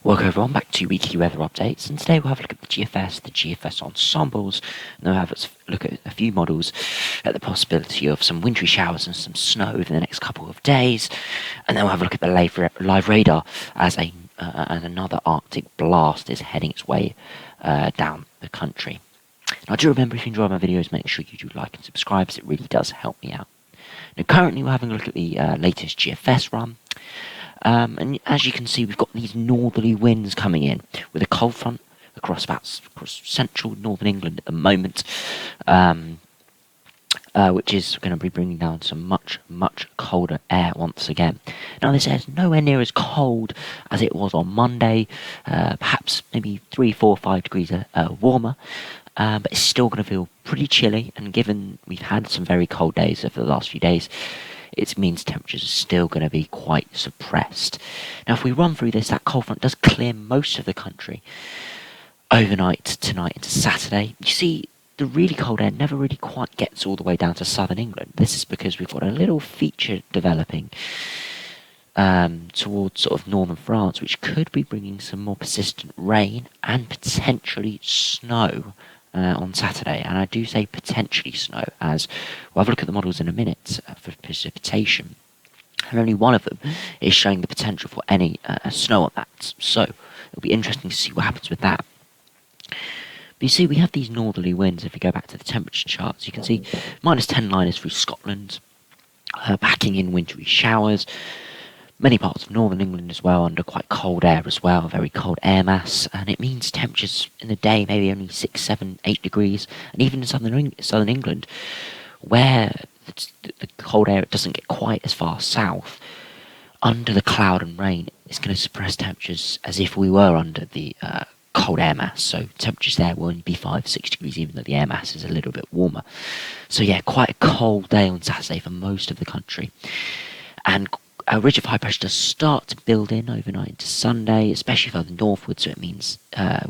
Welcome everyone back to weekly weather updates, and today we'll have a look at the GFS ensembles, and then we'll have a look at a few models at the possibility of some wintry showers and some snow over the next couple of days, and then we'll have a look at the live radar as another Arctic blast is heading its way down the country. Now do remember, if you enjoy my videos, make sure you do like and subscribe, as it really does help me out. Now currently we're having a look at the latest GFS run. And as you can see, we've got these northerly winds coming in with a cold front across central northern England at the moment, which is going to be bringing down some much colder air once again. Now this air is nowhere near as cold as it was on Monday, perhaps maybe 3, 4, 5 degrees warmer, but it's still going to feel pretty chilly, and given we've had some very cold days over the last few days, it means temperatures are still going to be quite suppressed. Now if we run through this, that cold front does clear most of the country overnight tonight into Saturday. You see, the really cold air never really quite gets all the way down to southern England. This is because we've got a little feature developing towards sort of northern France, which could be bringing some more persistent rain and potentially snow on Saturday. And I do say potentially snow, as we'll have a look at the models in a minute for precipitation, and only one of them is showing the potential for any snow on that, so it'll be interesting to see what happens with that. But you see, we have these northerly winds. If we go back to the temperature charts, you can see -10 liners through Scotland, packing in wintry showers. Many parts of northern England as well under quite cold air as well, very cold air mass, and it means temperatures in the day maybe only 6, 7, 8 degrees, and even in southern England, where the cold air doesn't get quite as far south, under the cloud and rain, it's going to suppress temperatures as if we were under the cold air mass. So temperatures there will only be 5, 6 degrees, even though the air mass is a little bit warmer. So yeah, quite a cold day on Saturday for most of the country, and a ridge of high pressure does start to build in overnight into Sunday, especially further northward, so it means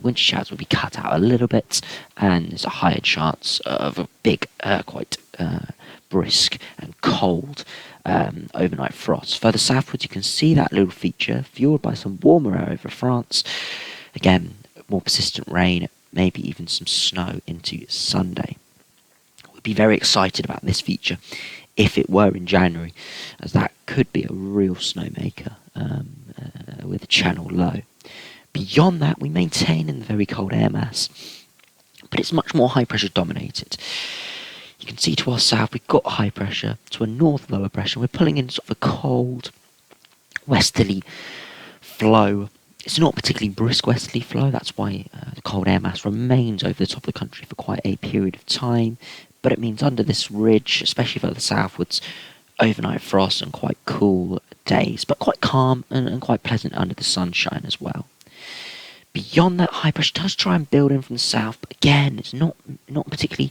winter showers will be cut out a little bit, and there's a higher chance of a big, quite brisk and cold overnight frost. Further southwards, you can see that little feature, fueled by some warmer air over France. Again, more persistent rain, maybe even some snow into Sunday. We'd be very excited about this feature if it were in January, as that could be a real snowmaker with a channel low. Beyond that, we maintain in the very cold air mass, but it's much more high pressure dominated. You can see to our south we've got high pressure, to our north lower pressure. We're pulling in sort of a cold westerly flow. It's not particularly brisk westerly flow, that's why the cold air mass remains over the top of the country for quite a period of time. But it means under this ridge, especially further southwards, overnight frost and quite cool days, but quite calm and quite pleasant under the sunshine as well. Beyond that, high pressure does try and build in from the south, but again, it's not particularly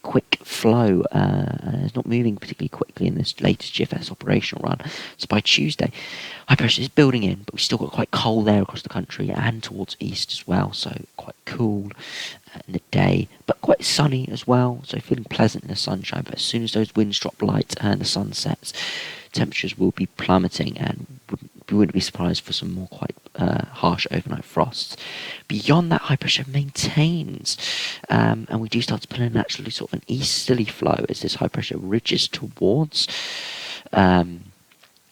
quick flow. It's not moving particularly quickly in this latest GFS operational run. So by Tuesday, high pressure is building in, but we've still got quite cold air across the country and towards east as well, so quite cool in the day, but quite sunny as well, so feeling pleasant in the sunshine. But as soon as those winds drop light and the sun sets, temperatures will be plummeting, and we wouldn't be surprised for some more quite harsh overnight frosts. Beyond that, high pressure maintains, and we do start to pull in actually sort of an easterly flow as this high pressure ridges towards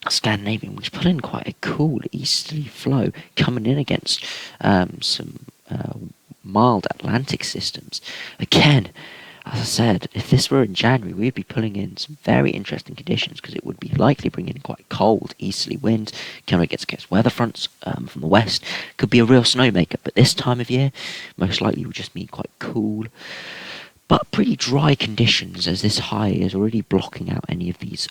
Scandinavia. We pull in quite a cool easterly flow coming in against some mild Atlantic systems. Again, as I said, if this were in January, we'd be pulling in some very interesting conditions, because it would be likely bringing in quite cold easterly winds, coming against weather fronts from the west. Could be a real snowmaker, but this time of year, most likely would just mean quite cool, but pretty dry conditions, as this high is already blocking out any of these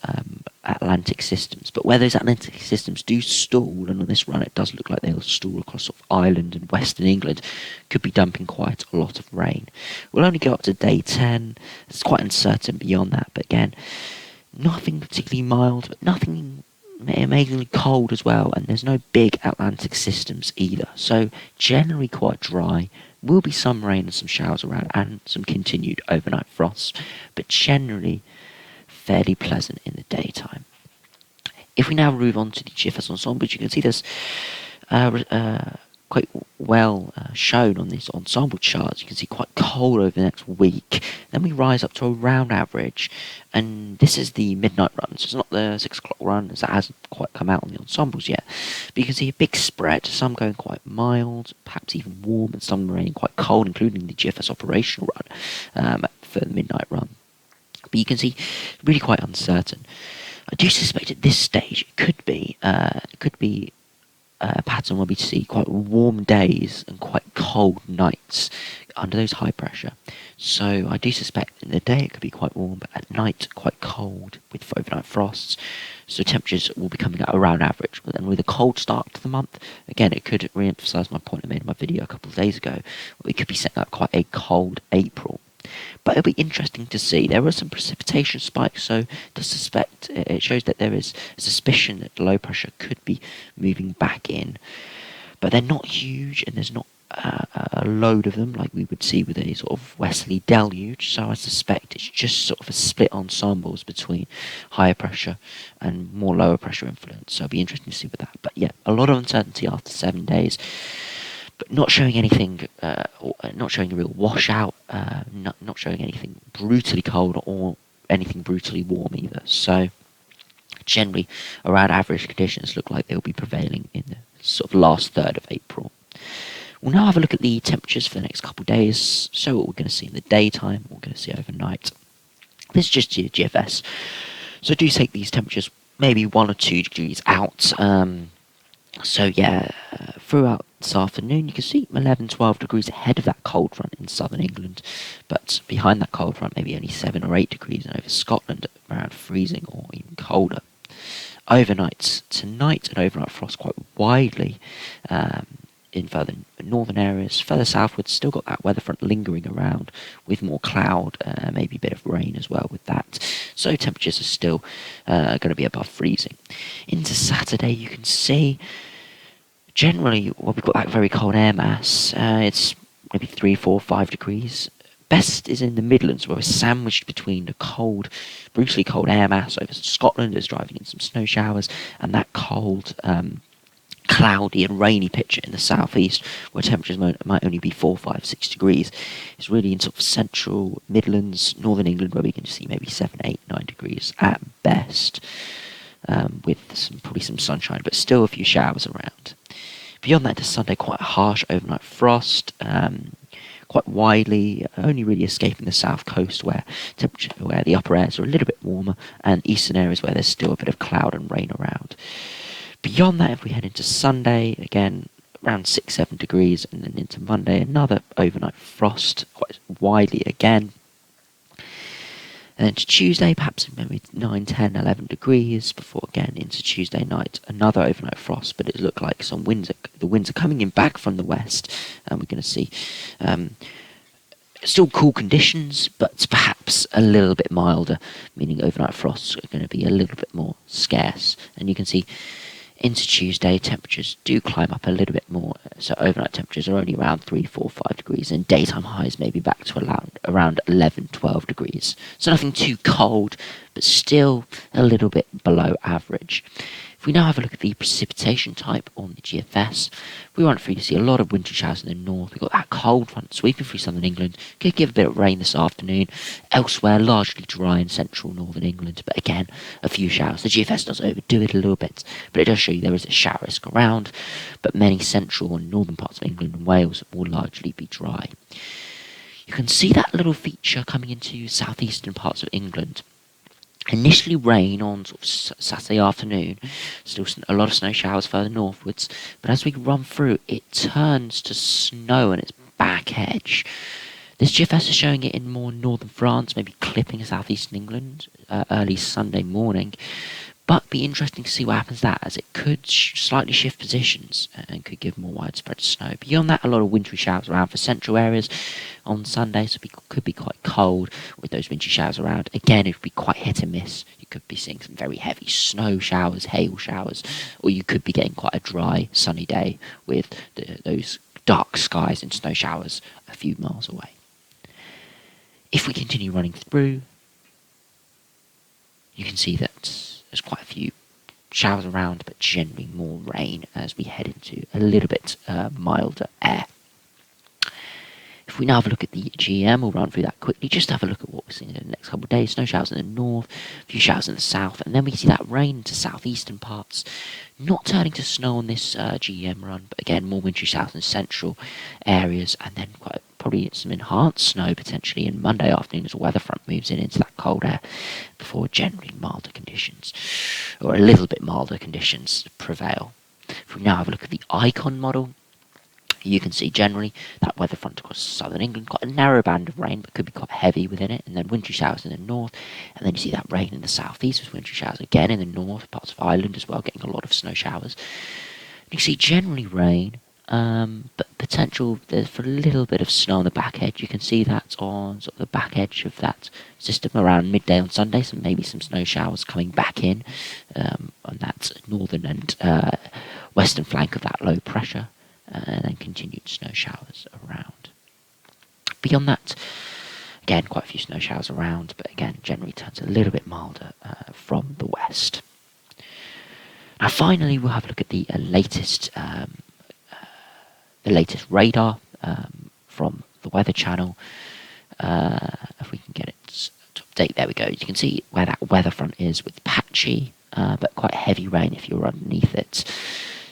Atlantic systems. But where those Atlantic systems do stall, and on this run it does look like they'll stall across sort of Ireland and western England, could be dumping quite a lot of rain. We'll only go up to day 10. It's quite uncertain beyond that, but again, nothing particularly mild, but nothing amazingly cold as well, and there's no big Atlantic systems either, so generally quite dry. Will be some rain and some showers around, and some continued overnight frosts, but generally fairly pleasant in the daytime. If we now move on to the GFS ensembles, you can see there's quite well shown on this ensemble chart. You can see quite cold over the next week. Then we rise up to around average, and this is the midnight run. So it's not the 6 o'clock run, as that hasn't quite come out on the ensembles yet. But you can see a big spread. Some going quite mild, perhaps even warm, and some remaining quite cold, including the GFS operational run for the midnight run. But you can see really quite uncertain. I do suspect at this stage it could be a pattern where we see quite warm days and quite cold nights under those high pressure. So I do suspect in the day it could be quite warm, but at night quite cold with overnight frosts. So temperatures will be coming out around average. And with a cold start to the month, again, it could re-emphasise my point I made in my video a couple of days ago. We could be setting up quite a cold April. But it'll be interesting to see. There are some precipitation spikes, so to suspect it shows that there is a suspicion that the low pressure could be moving back in. But they're not huge, and there's not a load of them like we would see with a sort of westerly deluge. So I suspect it's just sort of a split ensembles between higher pressure and more lower pressure influence. So it'll be interesting to see with that. But yeah, a lot of uncertainty after 7 days. But not showing anything, not showing a real washout, not showing anything brutally cold or anything brutally warm either. So generally, around average conditions look like they'll be prevailing in the sort of last third of April. We'll now have a look at the temperatures for the next couple of days. So what we're going to see in the daytime, what we're going to see overnight. This is just your GFS. So do take these temperatures maybe 1 or 2 degrees out. So yeah, throughout this afternoon you can see 11-12 degrees ahead of that cold front in southern England, but behind that cold front maybe only 7 or 8 degrees, and over Scotland around freezing or even colder. Overnight, tonight and overnight frost quite widely in further northern areas. Further southwards, still got that weather front lingering around with more cloud, maybe a bit of rain as well with that. So temperatures are still going to be above freezing. Into Saturday, you can see generally, well, we've got that very cold air mass. It's maybe 3, 4, 5 degrees. Best is in the Midlands, where we're sandwiched between the cold, brutally cold air mass over Scotland is driving in some snow showers, and that cold, cloudy and rainy picture in the southeast, where temperatures might only be 4, 5, 6 degrees. It's really in sort of central Midlands, northern England, where we can see maybe 7, 8, 9 degrees at best, with probably some sunshine, but still a few showers around. Beyond that, to Sunday, quite harsh overnight frost, quite widely, only really escaping the south coast where the upper airs are a little bit warmer, and eastern areas where there's still a bit of cloud and rain around. Beyond that, if we head into Sunday, again, around 6, 7 degrees, and then into Monday, another overnight frost, quite widely again. And then to Tuesday, perhaps maybe 9, 10, 11 degrees, before again into Tuesday night, another overnight frost, but it looked like the winds are coming in back from the west, and we're going to see still cool conditions, but perhaps a little bit milder, meaning overnight frosts are going to be a little bit more scarce. And you can see into Tuesday, temperatures do climb up a little bit more, so overnight temperatures are only around 3, 4, 5 degrees, and daytime highs maybe back to around 11, 12 degrees. So nothing too cold, but still a little bit below average. If we now have a look at the precipitation type on the GFS, we run through to see a lot of wintry showers in the north. We've got that cold front sweeping through southern England. Could give a bit of rain this afternoon. Elsewhere, largely dry in central northern England, but again, a few showers. The GFS does overdo it a little bit, but it does show you there is a shower risk around, but many central and northern parts of England and Wales will largely be dry. You can see that little feature coming into southeastern parts of England. Initially rain on sort of Saturday afternoon, still a lot of snow showers further northwards, but as we run through, it turns to snow on its back edge. This GFS is showing it in more northern France, maybe clipping southeastern England early Sunday morning. But be interesting to see what happens that, as it could slightly shift positions and could give more widespread snow. Beyond that, a lot of wintry showers around for central areas on Sunday, so it could be quite cold with those wintry showers around. Again, it would be quite hit and miss. You could be seeing some very heavy snow showers, hail showers, or you could be getting quite a dry, sunny day with those dark skies and snow showers a few miles away. If we continue running through, you can see that there's quite a few showers around, but generally more rain as we head into a little bit milder air. If we now have a look at the GM, we'll run through that quickly, just to have a look at what we're seeing in the next couple of days. Snow showers in the north, a few showers in the south, and then we see that rain to southeastern parts, not turning to snow on this GM run, but again, more wintry south and central areas, and then probably some enhanced snow potentially in Monday afternoon as the weather front moves into that cold air before generally milder conditions, or a little bit milder conditions prevail. If we now have a look at the icon model, you can see generally that weather front across southern England, quite a narrow band of rain, but could be quite heavy within it, and then wintry showers in the north, and then you see that rain in the southeast with wintry showers again in the north, parts of Ireland as well, getting a lot of snow showers. You see generally rain, but potential there for a little bit of snow on the back edge. You can see that on sort of the back edge of that system around midday on Sunday, so maybe some snow showers coming back in on that northern and western flank of that low pressure. And then continued snow showers around. Beyond that, again, quite a few snow showers around, but again, generally turns a little bit milder from the west. Now, finally, we'll have a look at the latest radar from the Weather Channel. If we can get it to update, there we go. You can see where that weather front is with patchy, but quite heavy rain if you're underneath it.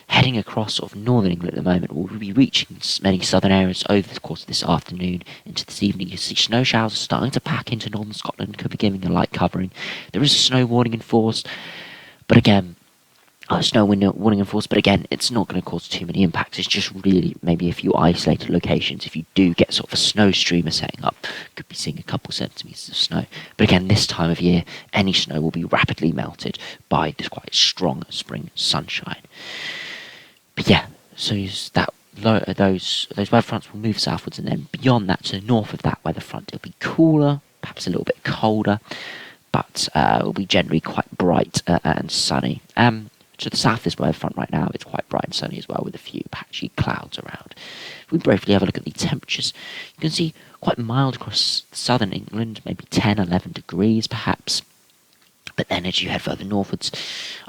Heading across sort of northern England at the moment, we'll be reaching many southern areas over the course of this afternoon into this evening. You see snow showers starting to pack into northern Scotland, could be giving a light covering. There is a snow warning enforced, but again, warning enforced, but again, it's not going to cause too many impacts. It's just really maybe a few isolated locations. If you do get sort of a snow streamer setting up, could be seeing a couple centimetres of snow. But again, this time of year, any snow will be rapidly melted by this quite strong spring sunshine. But yeah, so those weather fronts will move southwards, and then beyond that, to the north of that weather front, it'll be cooler, perhaps a little bit colder, but will be generally quite bright and sunny. To the south of this weather front right now, it's quite bright and sunny as well, with a few patchy clouds around. If we briefly have a look at the temperatures, you can see quite mild across southern England, maybe 10, 11 degrees perhaps. But then as you head further northwards,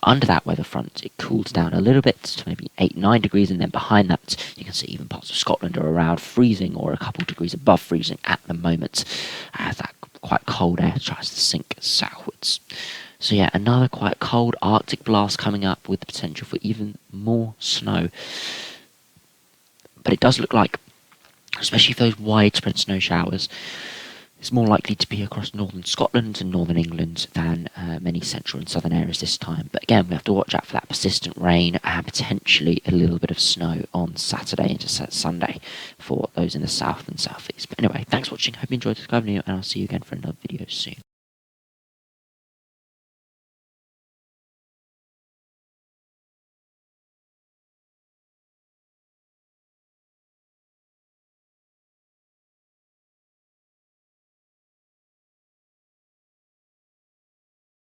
under that weather front, it cools down a little bit to maybe 8, 9 degrees, and then behind that, you can see even parts of Scotland are around freezing or a couple of degrees above freezing at the moment, as that quite cold air tries to sink southwards. So yeah, another quite cold Arctic blast coming up with the potential for even more snow. But it does look like, especially for those widespread snow showers, it's more likely to be across northern Scotland and northern England than many central and southern areas this time. But again, we have to watch out for that persistent rain and potentially a little bit of snow on Saturday into Sunday for those in the south and southeast. But anyway, thanks for watching. Hope you enjoyed this video, and I'll see you again for another video soon.